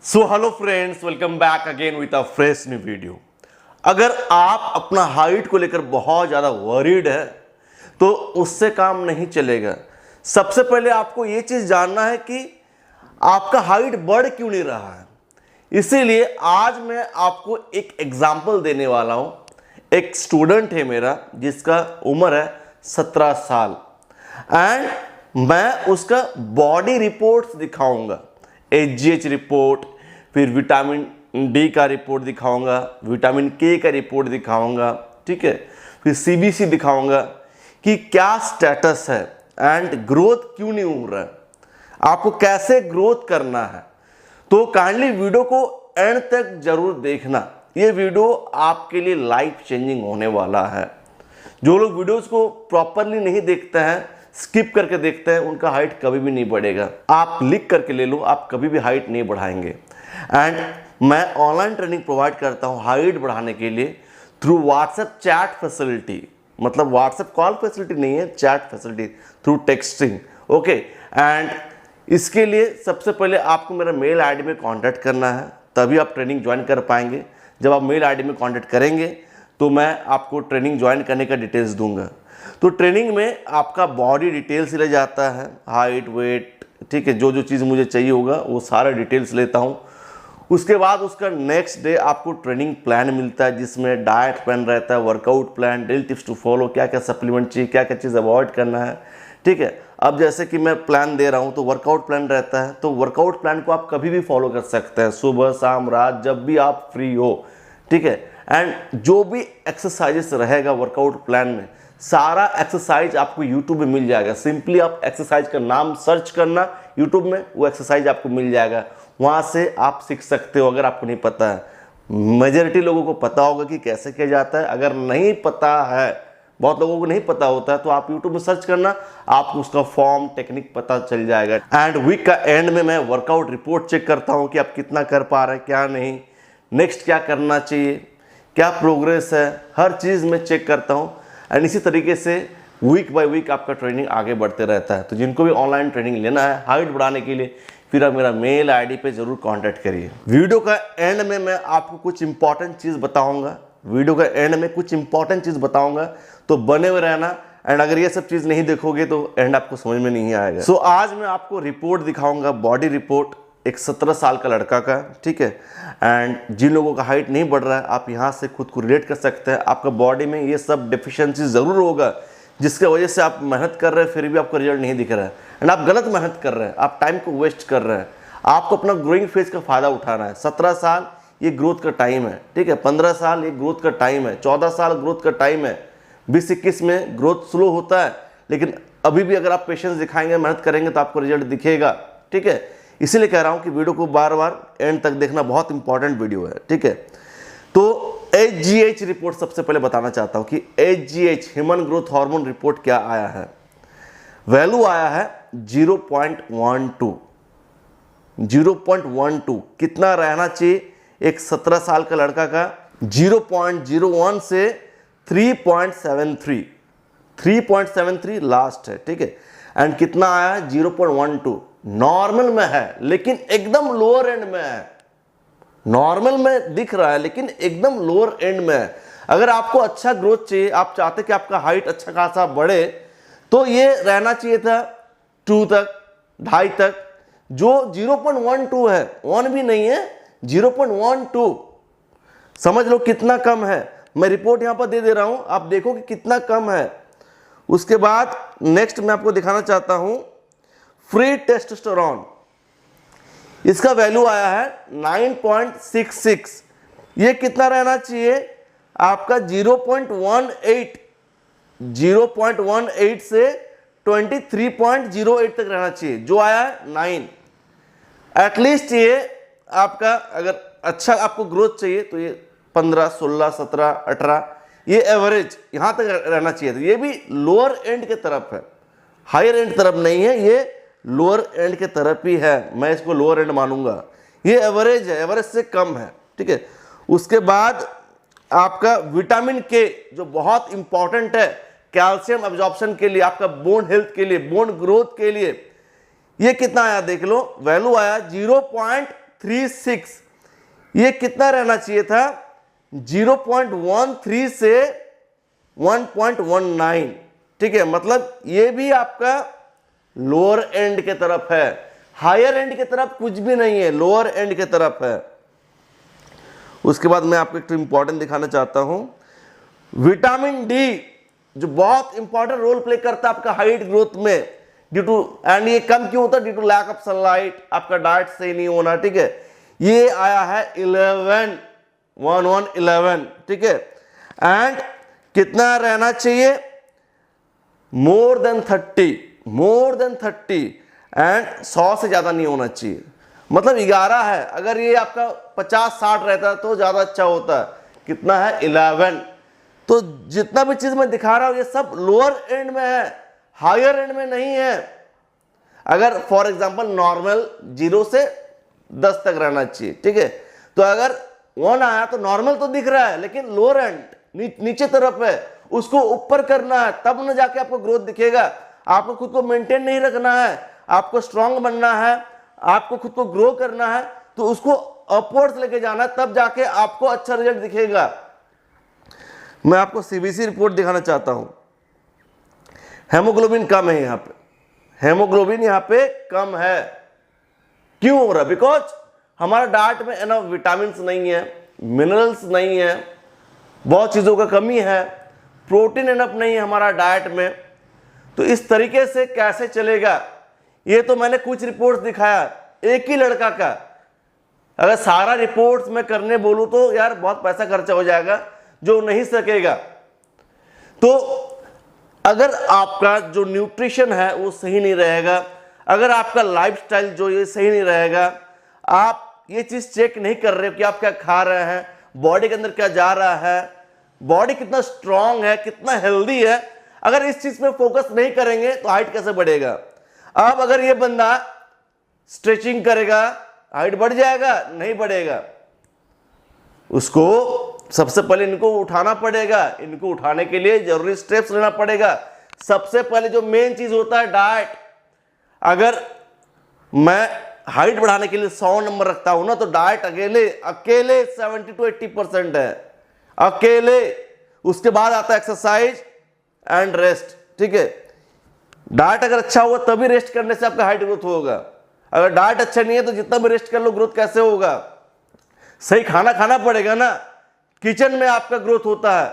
So hello friends, welcome back again with a fresh new video. अगर आप अपना height को लेकर बहुत ज़्यादा वरीड है तो उससे काम नहीं चलेगा। सबसे पहले आपको ये चीज़ जानना है कि आपका हाइट बढ़ क्यों नहीं रहा है। इसीलिए आज मैं आपको एक एग्जाम्पल देने वाला हूँ। एक स्टूडेंट है मेरा जिसका उम्र है 17 साल एंड मैं उसका बॉडी रिपोर्ट्स दिखाऊंगा। HGH रिपोर्ट, फिर विटामिन डी का रिपोर्ट दिखाऊंगा, विटामिन के का रिपोर्ट दिखाऊंगा, ठीक है, फिर CBC दिखाऊंगा कि क्या स्टेटस है एंड ग्रोथ क्यों नहीं हो रहा है, आपको कैसे ग्रोथ करना है। तो काइंडली वीडियो को एंड तक जरूर देखना। ये वीडियो आपके लिए लाइफ चेंजिंग होने वाला है। जो लोग वीडियोस को प्रॉपरली नहीं देखते हैं, स्किप करके देखते हैं, उनका हाइट कभी भी नहीं बढ़ेगा। आप लिख करके ले लो, आप कभी भी हाइट नहीं बढ़ाएंगे। एंड मैं ऑनलाइन ट्रेनिंग प्रोवाइड करता हूं हाइट बढ़ाने के लिए थ्रू व्हाट्सएप चैट फैसिलिटी, मतलब व्हाट्सएप कॉल फैसिलिटी नहीं है, chat facility through texting. Okay, and इसके लिए सबसे पहले आपको मेरा मेल आईडी में कांटेक्ट करना है, तभी आप ट्रेनिंग ज्वाइन कर पाएंगे। जब आप मेल आईडी में कांटेक्ट करेंगे तो मैं आपको ट्रेनिंग ज्वाइन करने का डिटेल्स दूंगा। तो ट्रेनिंग में आपका बॉडी डिटेल्स ले जाता है, हाइट, वेट, ठीक है, जो जो चीज़ मुझे चाहिए होगा वो सारा डिटेल्स लेता हूँ। उसके बाद उसका नेक्स्ट डे आपको ट्रेनिंग प्लान मिलता है जिसमें डाइट प्लान रहता है, workout plan, daily tips to follow, क्या क्या सप्लीमेंट चाहिए, क्या क्या चीज़ अवॉइड करना है, ठीक है। अब जैसे कि मैं प्लान दे रहा हूँ तो वर्कआउट प्लान रहता है, तो वर्कआउट प्लान को आप कभी भी फॉलो कर सकते हैं, सुबह शाम रात जब भी आप फ्री हो, ठीक है। एंड जो भी एक्सरसाइजेस रहेगा वर्कआउट प्लान में, सारा एक्सरसाइज आपको यूट्यूब में मिल जाएगा। सिंपली आप एक्सरसाइज का नाम सर्च करना यूट्यूब में, वो एक्सरसाइज आपको मिल जाएगा, वहाँ से आप सीख सकते हो। अगर आपको नहीं पता है, मेजॉरिटी लोगों को पता होगा कि कैसे किया जाता है। अगर नहीं पता है, बहुत लोगों को नहीं पता होता है, तो आप यूट्यूब में सर्च करना, आपको उसका फॉर्म टेक्निक पता चल जाएगा। एंड वीक का एंड में मैं वर्कआउट रिपोर्ट चेक करता हूँ कि आप कितना कर पा रहे हैं, क्या नहीं, नेक्स्ट क्या करना चाहिए, क्या प्रोग्रेस है, हर चीज़ में चेक करता हूँ। एंड इसी तरीके से वीक बाय वीक आपका ट्रेनिंग आगे बढ़ते रहता है। तो जिनको भी ऑनलाइन ट्रेनिंग लेना है हाइट बढ़ाने के लिए, फिर आप मेरा मेल आईडी पे जरूर कांटेक्ट करिए। वीडियो का एंड में मैं आपको कुछ इंपॉर्टेंट चीज़ बताऊंगा, वीडियो का एंड में कुछ इंपॉर्टेंट चीज़ बताऊंगा, तो बने हुए रहना। एंड अगर ये सब चीज़ नहीं देखोगे तो एंड आपको समझ में नहीं आएगा। सो आज मैं आपको रिपोर्ट दिखाऊंगा, बॉडी रिपोर्ट, एक 17 साल का लड़का का, ठीक है। एंड जिन लोगों का हाइट नहीं बढ़ रहा है, आप यहाँ से खुद को रिलेट कर सकते हैं। आपका बॉडी में ये सब डिफिशियंसी ज़रूर होगा जिसके वजह से आप मेहनत कर रहे हैं फिर भी आपको रिजल्ट नहीं दिख रहा है। एंड आप गलत मेहनत कर रहे हैं, आप टाइम को वेस्ट कर रहे हैं। आपको अपना ग्रोइंग फेज का फ़ायदा उठाना है। 17 साल ये ग्रोथ का टाइम है, ठीक है। 15 साल ये ग्रोथ का टाइम है, 14 साल ग्रोथ का टाइम है, 20-21 में ग्रोथ स्लो होता है, लेकिन अभी भी अगर आप पेशेंस दिखाएंगे, मेहनत करेंगे तो आपको रिजल्ट दिखेगा, ठीक है। इसीलिए कह रहा हूं कि वीडियो को बार बार एंड तक देखना, बहुत इंपॉर्टेंट वीडियो है, ठीक है। तो HGH रिपोर्ट सबसे पहले बताना चाहता हूं कि HGH human growth hormone report क्या आया है। वैल्यू आया है 0.12। 0.12 कितना रहना चाहिए एक 17 साल का लड़का का? 0.01 से 3.73। 3.73 लास्ट है, ठीक है। एंड कितना आया है? 0.12 नॉर्मल में है, लेकिन एकदम लोअर एंड में है। नॉर्मल में दिख रहा है लेकिन एकदम लोअर एंड में है। अगर आपको अच्छा ग्रोथ चाहिए, आप चाहते कि आपका हाइट अच्छा खासा बढ़े, तो ये रहना चाहिए था 2 तक, 2.5 तक। जो 0.12 है, 1 भी नहीं है, 0.12, समझ लो कितना कम है। मैं रिपोर्ट यहां पर दे दे रहा हूं, आप देखो कि कितना कम है। उसके बाद नेक्स्ट मैं आपको दिखाना चाहता हूं फ्री टेस्टोस्टेरोन। इसका वैल्यू आया है 9.66। ये कितना रहना चाहिए आपका? 0.18। 0.18 से 23.08 तक रहना चाहिए, जो आया है 9। एटलीस्ट ये आपका, अगर अच्छा आपको ग्रोथ चाहिए तो ये 15, 16, 17, 18, ये एवरेज यहां तक रहना चाहिए। तो ये भी लोअर एंड के तरफ है, हायर एंड तरफ नहीं है, ये लोअर एंड के तरफ ही है। मैं इसको लोअर एंड मानूंगा। ये एवरेज है, एवरेज से कम है, ठीक है। उसके बाद आपका विटामिन के, जो बहुत इंपॉर्टेंट है कैल्शियम एब्जॉर्प्शन के लिए, आपका बोन हेल्थ के लिए, बोन ग्रोथ के लिए, ये कितना आया देख लो। वैल्यू आया 0.36, ये कितना रहना चाहिए था? 0.13 से 1.19, ठीक है। मतलब ये भी आपका लोअर एंड के तरफ है, हायर एंड के तरफ कुछ भी नहीं है, लोअर एंड के तरफ है। उसके बाद मैं आपको एक इंपॉर्टेंट दिखाना चाहता हूं, विटामिन डी जो बहुत इंपॉर्टेंट रोल प्ले करता है आपका हाइट ग्रोथ में, ड्यू टू, एंड ये कम क्यों होता है? Due to lack of sunlight, आपका डाइट सही नहीं होना, ठीक है। ये आया है 11, ठीक है। एंड कितना रहना चाहिए? मोर देन 30 एंड 100 से ज्यादा नहीं होना चाहिए। मतलब 11 है, अगर ये आपका 50-60 रहता तो ज्यादा अच्छा होता। कितना है? 11। तो जितना भी चीज मैं दिखा रहा हूं ये सब लोअर एंड में है, हायर एंड में नहीं है। अगर फॉर एग्जांपल नॉर्मल 0 से 10 तक रहना चाहिए, ठीक है। तो अगर 1 आया तो नॉर्मल तो दिख रहा है, लेकिन लोअर एंड नीचे तरफ है, उसको ऊपर करना है, तब न जाके आपको ग्रोथ दिखेगा। आपको खुद को मेंटेन नहीं रखना है, आपको स्ट्रांग बनना है, आपको खुद को ग्रो करना है, तो उसको अपवर्ड्स लेके जाना है, तब जाके आपको अच्छा रिजल्ट दिखेगा। मैं आपको सीबीसी रिपोर्ट दिखाना चाहता हूं। हेमोग्लोबिन कम है, यहां पे हेमोग्लोबिन यहां पे कम है। क्यों हो रहा है? बिकॉज हमारा डाइट में एनफ विटामिन नहीं है, मिनरल्स नहीं है, बहुत चीजों का कमी है, प्रोटीन एनफ नहीं है हमारा डाइट में। तो इस तरीके से कैसे चलेगा? ये तो मैंने कुछ रिपोर्ट्स दिखाया, एक ही लड़का का। अगर सारा रिपोर्ट्स मैं करने बोलूं तो यार बहुत पैसा खर्चा हो जाएगा, जो नहीं सकेगा। तो अगर आपका जो न्यूट्रिशन है वो सही नहीं रहेगा, अगर आपका लाइफस्टाइल जो ये सही नहीं रहेगा, आप ये चीज चेक नहीं कर रहे हो कि आप क्या खा रहे हैं, बॉडी के अंदर क्या जा रहा है, बॉडी कितना स्ट्रांग है, कितना हेल्दी है, अगर इस चीज में फोकस नहीं करेंगे तो हाइट कैसे बढ़ेगा? अब अगर ये बंदा स्ट्रेचिंग करेगा, हाइट बढ़ जाएगा? नहीं बढ़ेगा। उसको सबसे पहले इनको उठाना पड़ेगा, इनको उठाने के लिए जरूरी स्टेप्स लेना पड़ेगा। सबसे पहले जो मेन चीज होता है डाइट। अगर मैं हाइट बढ़ाने के लिए 100 नंबर रखता हूं ना, तो डाइट अकेले 70 to 80% है, अकेले। उसके बाद आता है एक्सरसाइज एंड रेस्ट, ठीक है। डाइट अगर अच्छा होगा तभी रेस्ट करने से आपका हाइट ग्रोथ होगा। अगर डाइट अच्छा नहीं है तो जितना भी रेस्ट कर लो ग्रोथ कैसे होगा? सही खाना खाना पड़ेगा ना। किचन में आपका ग्रोथ होता है,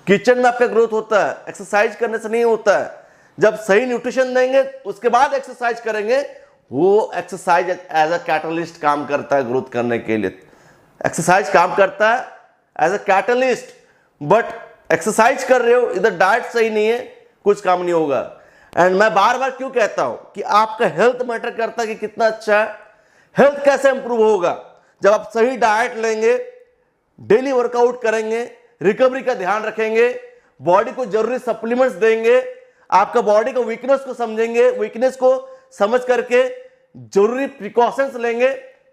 किचन में आपका ग्रोथ होता है, एक्सरसाइज करने से नहीं होता है। जब सही न्यूट्रिशन देंगे उसके बाद एक्सरसाइज करेंगे, वो एक्सरसाइज एज अ कैटलिस्ट काम करता है ग्रोथ करने के लिए। एक्सरसाइज काम करता है as a catalyst, but exercise कर रहे हो, इधर डाइट सही नहीं है, कुछ काम नहीं होगा। एंड मैं बार बार क्यों कहता हूं कि आपका हेल्थ मैटर करता है कि कितना अच्छा है। हेल्थ कैसे इंप्रूव होगा? जब आप सही डाइट लेंगे, डेली वर्कआउट करेंगे, रिकवरी का ध्यान रखेंगे, बॉडी को जरूरी सप्लीमेंट्स देंगे, आपका बॉडी को वीकनेस को समझेंगे, वीकनेस को समझ करके जरूरी प्रिकॉशंस लेंगे,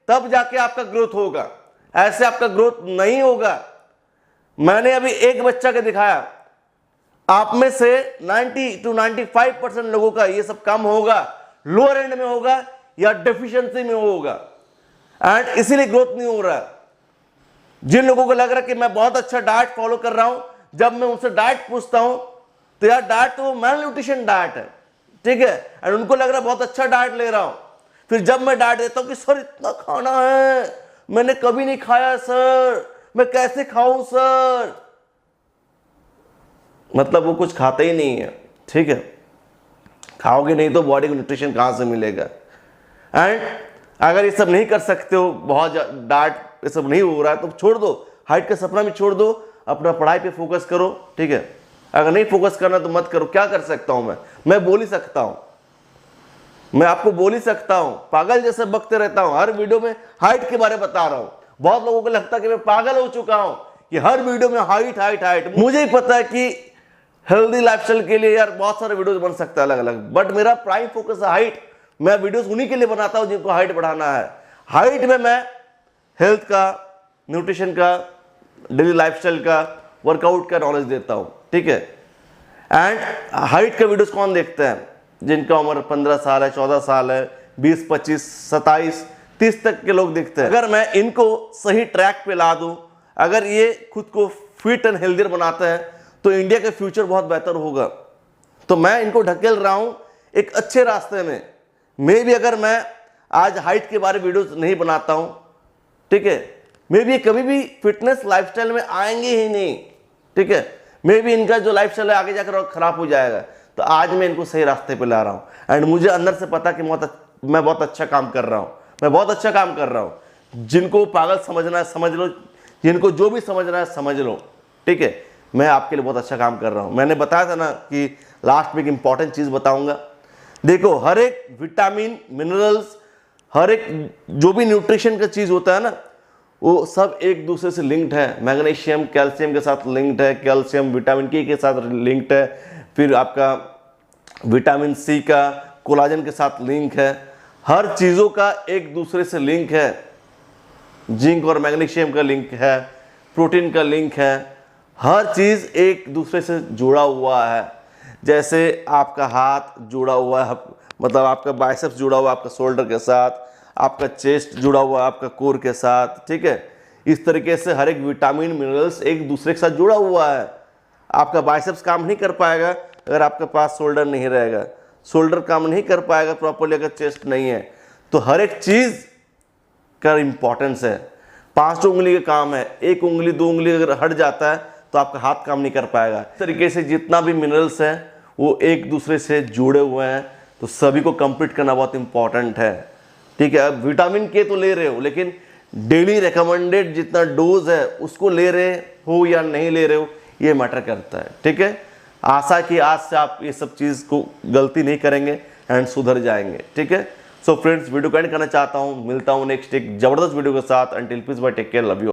तब जाके आपका ग्रोथ होगा। ऐसे आपका ग्रोथ नहीं होगा। मैंने अभी एक बच्चा का दिखाया, आप में से 90 to 95% लोगों का ये सब काम होगा, लोअर एंड में होगा या डेफिशिएंसी में होगा, एंड इसीलिए ग्रोथ नहीं हो रहा। जिन लोगों को लग रहा है कि मैं बहुत अच्छा डाइट फॉलो कर रहा हूं, जब मैं उनसे डाइट पूछता हूं तो यार डाइट तो मैल न्यूट्रिशन डाइट है, ठीक है, एंड उनको लग रहा है बहुत अच्छा डाइट ले रहा हूं। फिर जब मैं डाइट देता हूं कि सर इतना खाना है, मैंने कभी नहीं खाया सर, मैं कैसे खाऊं सर? मतलब वो कुछ खाता ही नहीं है, ठीक है। खाओगे नहीं तो बॉडी को न्यूट्रिशन कहां से मिलेगा? एंड अगर ये सब नहीं कर सकते हो, बहुत डाइट ये सब नहीं हो रहा है, तो छोड़ दो, हाइट का सपना भी छोड़ दो, अपना पढ़ाई पे फोकस करो, ठीक है। अगर नहीं फोकस करना तो मत करो। क्या कर सकता हूं मैं बोल ही सकता हूं, मैं आपको बोल ही सकता हूं, पागल जैसे बकते रहता हूं, हर वीडियो में हाइट के बारे में बता रहा हूं। बहुत लोगों को लगता है कि मैं पागल हो चुका हूं कि हर वीडियो में हाइट हाइट हाइट। मुझे ही पता है कि हेल्दी लाइफस्टाइल के लिए यार बहुत सारे वीडियोस बन सकता है अलग अलग, बट मेरा प्राइम फोकस है हाइट। मैं वीडियोस उन्हीं के लिए बनाता हूं जिनको हाइट बढ़ाना है। हाइट में मैं हेल्थ का, न्यूट्रिशन का, डेली लाइफस्टाइल का, वर्कआउट का नॉलेज देता हूं, ठीक है। एंड हाइट का वीडियोस कौन देखते हैं? जिनका उम्र 15 साल है, 14 साल है, 20, 25, 27, 30 तक के लोग दिखते हैं। अगर मैं इनको सही ट्रैक पे ला दूं, अगर ये खुद को फिट एंड हेल्दियर बनाते हैं तो इंडिया का फ्यूचर बहुत बेहतर होगा। तो मैं इनको ढकेल रहा हूं एक अच्छे रास्ते में। मे भी अगर मैं आज हाइट के बारे में वीडियोस नहीं बनाता हूं, ठीक है, मे भी कभी भी फिटनेस लाइफस्टाइल में आएंगे ही नहीं, ठीक है, मे भी इनका जो लाइफस्टाइल है आगे जाकर खराब हो जाएगा। तो आज मैं इनको सही रास्ते पे ला रहा हूं एंड मुझे अंदर से पता कि मैं बहुत अच्छा काम कर रहा हूं, मैं बहुत अच्छा काम कर रहा हूं। जिनको पागल समझना है समझ लो, जिनको जो भी समझना है समझ लो, ठीक है, मैं आपके लिए बहुत अच्छा काम कर रहा हूं। मैंने बताया था ना कि लास्ट में एक इंपॉर्टेंट चीज बताऊंगा। देखो, हर एक विटामिन, मिनरल्स, हर एक जो भी न्यूट्रिशन का चीज होता है ना, वो सब एक दूसरे से लिंक्ड है। मैग्नीशियम कैल्शियम के साथ लिंक्ड है, कैल्शियम विटामिन के साथ लिंक्ड है, फिर आपका विटामिन सी का कोलाजन के साथ लिंक है। हर चीज़ों का एक दूसरे से लिंक है। जिंक और मैग्नीशियम का लिंक है, प्रोटीन का लिंक है, हर चीज़ एक दूसरे से जुड़ा हुआ है। जैसे आपका हाथ जुड़ा हुआ है, मतलब आपका बाइसेप्स जुड़ा हुआ है आपका शोल्डर के साथ, आपका चेस्ट जुड़ा हुआ है आपका कोर के साथ, ठीक है। इस तरीके से हर एक विटामिन, मिनरल्स एक दूसरे के साथ जुड़ा हुआ है। आपका बाइसेप्स काम नहीं कर पाएगा अगर आपके पास शोल्डर नहीं रहेगा, शोल्डर काम नहीं कर पाएगा प्रॉपर्ली अगर चेस्ट नहीं है। तो हर एक चीज़ का इंपॉर्टेंस है। 5 उंगली का काम है, 1 उंगली 2 उंगली अगर हट जाता है तो आपका हाथ काम नहीं कर पाएगा। इस तरीके से जितना भी मिनरल्स हैं वो एक दूसरे से जुड़े हुए हैं, तो सभी को कंप्लीट करना बहुत इंपॉर्टेंट है, ठीक है। अब विटामिन के तो ले रहे हो, लेकिन डेली रिकमेंडेड जितना डोज है उसको ले रहे हो या नहीं ले रहे हो, ये मैटर करता है, ठीक है। आशा कि आज से आप ये सब चीज़ को गलती नहीं करेंगे एंड सुधर जाएंगे, ठीक है। सो फ्रेंड्स, वीडियो को एंड करना चाहता हूँ, मिलता हूँ नेक्स्ट एक जबरदस्त वीडियो के साथ। Until peace bye, take care, love you.